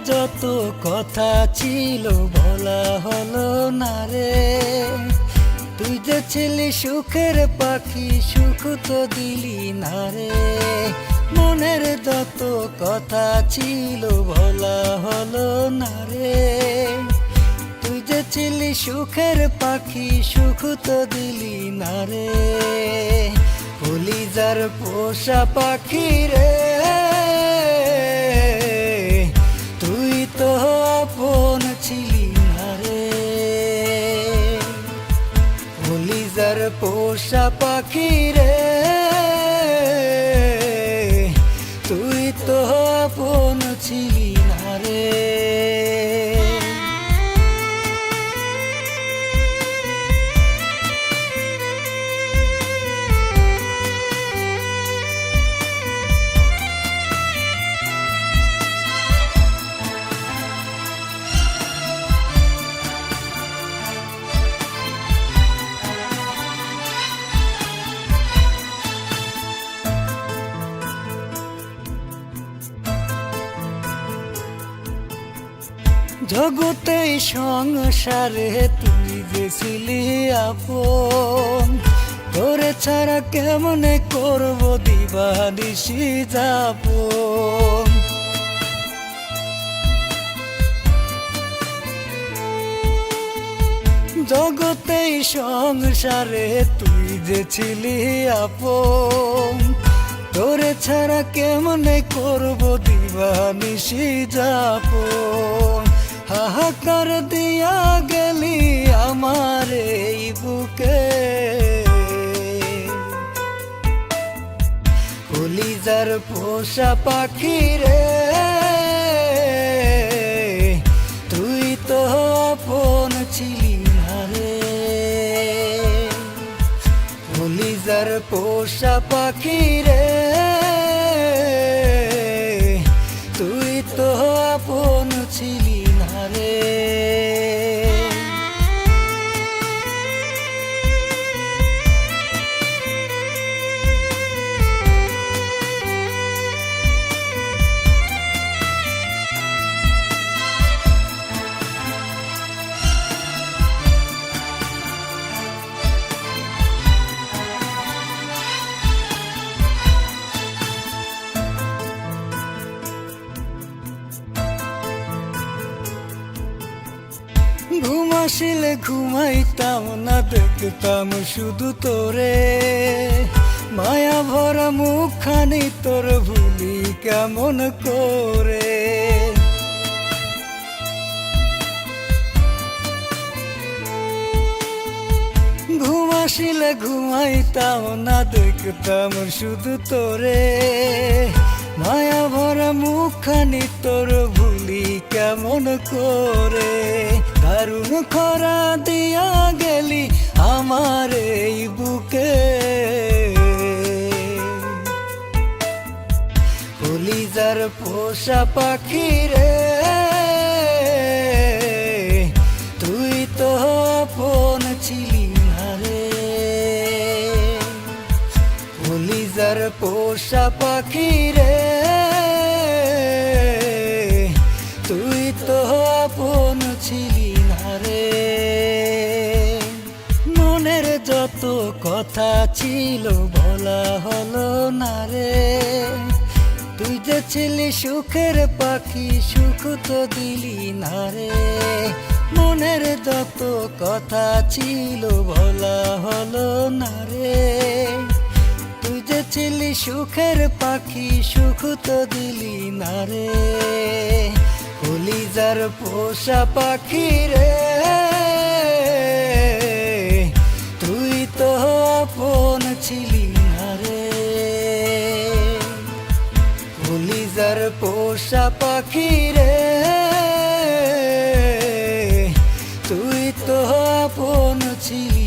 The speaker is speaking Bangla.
যত কথা ছিল বলা হলো না রে। তুই যে ছিলি সুখের পাখি, সুখ তো দিলি না রে। মনের যত কথা ছিল বলা হলো না রে। তুই যে ছিলি সুখের পাখি, সুখ তো দিলি না রে। কলিজার পোষা পাখি রে, তুই তো আপন ছিলি না রে। কলিজার পোষা পাখি রে, তুই তো আপন ছিলি না রে। জগতে সংসারে তুই যে ছিলি আপন, তোরে ছাড়া কেমনে করব দিবানিশি যাপন। জগতে সংসারে তুই যে ছিলি আপন, তোরে ছাড়া কেমনে করব দিবানিশি যাপন। হাহাকার দিয়া গেলি আমার এই বুকে, কলিজার পোষা পাখি রে, তুই তো আপন ছিলি না রে। কলিজার পোষা পাখি রে, তুই তো আপন ছিলি না রে। ঘুম আসিলে ঘুমাইতাম না, দেখতাম শুধু তোরে। মায়া ভরা মুখখানি তোর ভুলি কেমন করে। ঘুম আসিলে ঘুমাইতাম না, দেখতাম শুধু তোরে। মায়া ভরা মুখখানি তোর ভুলি কেমন করে। দারুণ খরা দিয়া গেলি আমার এই বুকে, কলিজার পোষা পাখি রে, তুই তো আপন ছিলি না রে। কলিজার পোষা পাখি রে, তুই তো আপন ছিলি না রে। মনের যত কথা ছিল বলা হলো না রে। তুই যে ছিলি সুখের পাখি, সুখ তো দিলি না রে। মনের যত কথা ছিল বলা হলো না রে। তুই যে ছিলি সুখের পাখি, সুখ তো দিলি না রে। কলিজার পোষা পাখি রে, তুই তো আপন ছিলি না রে। কলিজার পোষা পাখি রে, তুই তো আপন ছিলি।